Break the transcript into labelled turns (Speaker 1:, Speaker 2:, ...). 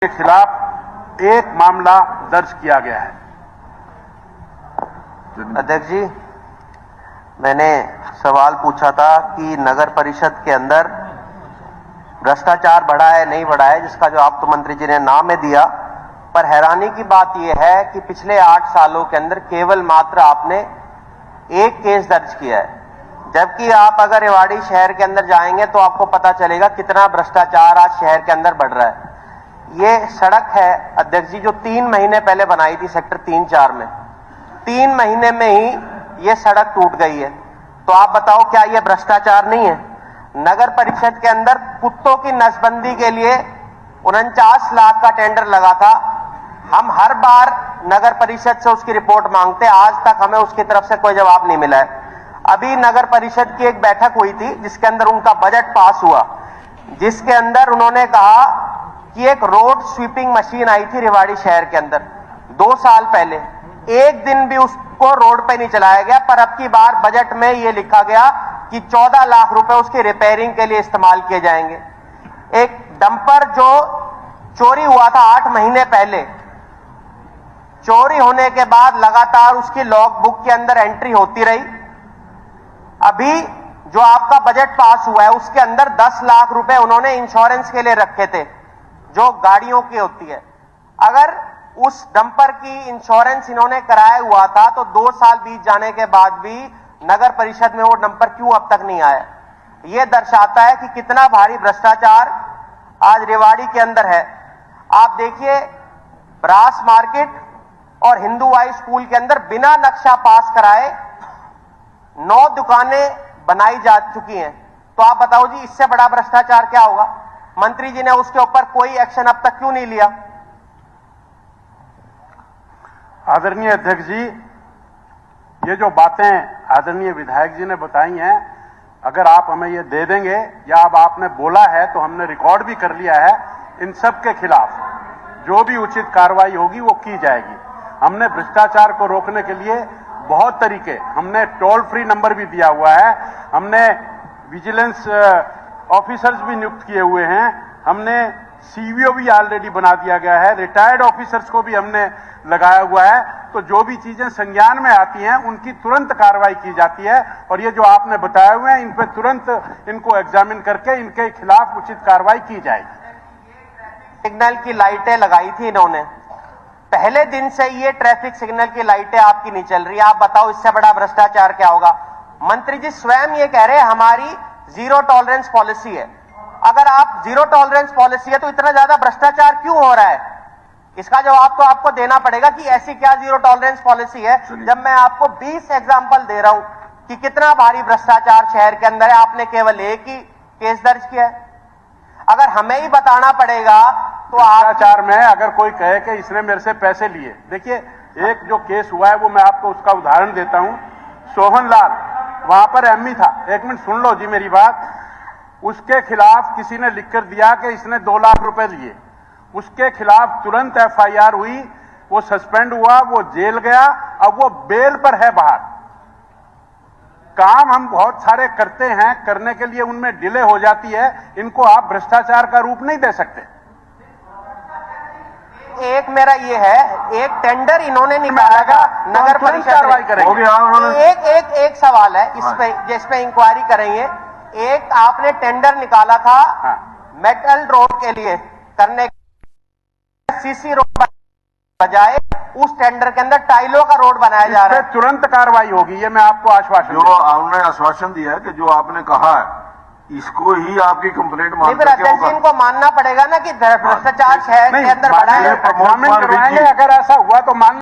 Speaker 1: के खिलाफ एक मामला दर्ज किया गया है।
Speaker 2: अध्यक्ष जी, मैंने सवाल पूछा था कि नगर परिषद के अंदर भ्रष्टाचार बढ़ा है नहीं बढ़ा है, जिसका जवाब तो मंत्री जी ने नाम में दिया। पर हैरानी की बात यह है कि पिछले 8 सालों के अंदर केवल मात्र आपने एक केस दर्ज किया है, जबकि आप अगर रेवाड़ी शहर के अंदर जाएंगे तो आपको पता चलेगा कितना भ्रष्टाचार आज शहर के अंदर बढ़ रहा है। ये सड़क है अध्यक्ष जी, जो 3 महीने पहले बनाई थी सेक्टर 3-4 में, 3 महीने में ही ये सड़क टूट गई है। तो आप बताओ, क्या ये भ्रष्टाचार नहीं है? नगर परिषद के अंदर कुत्तों की नसबंदी के लिए 49 लाख का टेंडर लगा था। हम हर बार नगर परिषद से उसकी रिपोर्ट मांगते, आज तक हमें उसकी तरफ से कोई जवाब नहीं मिला है। अभी नगर परिषद की एक बैठक हुई थी जिसके अंदर उनका बजट पास हुआ, जिसके अंदर उन्होंने कहा कि एक रोड स्वीपिंग मशीन आई थी रेवाड़ी शहर के अंदर 2 साल पहले, एक दिन भी उसको रोड पे नहीं चलाया गया। पर अब की बार बजट में यह लिखा गया कि 14 लाख रुपए उसकी रिपेयरिंग के लिए इस्तेमाल किए जाएंगे। एक डंपर जो चोरी हुआ था 8 महीने पहले, चोरी होने के बाद लगातार उसकी लॉग बुक के अंदर एंट्री होती रही। अभी जो आपका बजट पास हुआ है उसके अंदर 10 लाख रुपए उन्होंने इंश्योरेंस के लिए रखे थे, जो गाड़ियों की होती है। अगर उस डंपर की इंश्योरेंस इन्होंने कराया हुआ था तो 2 साल बीत जाने के बाद भी नगर परिषद में वो डंपर क्यों अब तक नहीं आया? यह दर्शाता है कि कितना भारी भ्रष्टाचार आज रेवाड़ी के अंदर है। आप देखिए, ब्रास मार्केट और हिंदू हाई स्कूल के अंदर बिना नक्शा पास कराए 9 दुकानें बनाई जा चुकी हैं। तो आप बताओ जी, इससे बड़ा भ्रष्टाचार क्या होगा? मंत्री जी ने उसके ऊपर कोई एक्शन अब तक क्यों नहीं लिया?
Speaker 1: आदरणीय अध्यक्ष जी, ये जो बातें आदरणीय विधायक जी ने बताई हैं, अगर आप हमें ये दे देंगे या अब आपने बोला है तो हमने रिकॉर्ड भी कर लिया है, इन सब के खिलाफ जो भी उचित कार्रवाई होगी वो की जाएगी। हमने भ्रष्टाचार को रोकने के लिए बहुत तरीके, हमने टोल फ्री नंबर भी दिया हुआ है, हमने विजिलेंस ऑफिसर्स भी नियुक्त किए हुए हैं, हमने सीवीओ भी ऑलरेडी बना दिया गया है, रिटायर्ड ऑफिसर्स को भी हमने लगाया हुआ है। तो जो भी चीजें संज्ञान में आती हैं उनकी तुरंत कार्रवाई की जाती है, और ये जो आपने बताए हुए हैं इन पर तुरंत इनको एग्जामिन करके इनके खिलाफ उचित कार्रवाई की जाएगी।
Speaker 2: सिग्नल की लाइटें लगाई थी इन्होंने, पहले दिन से ये ट्रैफिक सिग्नल की लाइटें आपकी नहीं चल रही। आप बताओ, इससे बड़ा भ्रष्टाचार क्या होगा? मंत्री जी स्वयं ये कह रहे हैं हमारी जीरो टॉलरेंस पॉलिसी है। अगर आप जीरो टॉलरेंस पॉलिसी है तो इतना ज्यादा भ्रष्टाचार क्यों हो रहा है? इसका जवाब तो आपको देना पड़ेगा कि ऐसी क्या जीरो टॉलरेंस पॉलिसी है, जब मैं आपको 20 एग्जांपल दे रहा हूं कि कितना भारी भ्रष्टाचार शहर के अंदर है। आपने केवल एक ही केस दर्ज किया है। अगर हमें ही बताना पड़ेगा तो
Speaker 1: भ्रष्टाचार में अगर कोई कहे कि इसने मेरे से पैसे लिए, देखिए एक जो केस हुआ है वो मैं आपको उसका उदाहरण देता हूं। सोहन लाल वहां पर एमई था, 1 मिनट सुन लो जी मेरी बात। उसके खिलाफ किसी ने लिखकर दिया कि इसने 2 लाख रुपए लिए, उसके खिलाफ तुरंत एफआईआर हुई, वो सस्पेंड हुआ, वो जेल गया, अब वो बेल पर है बाहर। काम हम बहुत सारे करते हैं, करने के लिए उनमें डिले हो जाती है, इनको आप भ्रष्टाचार का रूप नहीं दे सकते।
Speaker 2: एक मेरा ये है, एक टेंडर इन्होंने निकाला नगर परिषद
Speaker 1: कार्रवाई करेंगे।
Speaker 2: एक सवाल है जिस पे इंक्वायरी करेंगे। एक आपने टेंडर निकाला था मेटल रोड के लिए करने, सीसी रोड बजाय उस टेंडर के अंदर टाइलों का रोड बनाया जा रहा है।
Speaker 1: तुरंत कार्रवाई होगी, ये मैं आपको आश्वासन
Speaker 3: जो आपने आश्वासन दिया है कि जो आपने कहा है इसको ही आपकी कंप्लेंट
Speaker 2: इनको मानना पड़ेगा ना कि भ्रष्टाचार शहर के अंदर बढ़ा है।
Speaker 1: अगर ऐसा हुआ तो मान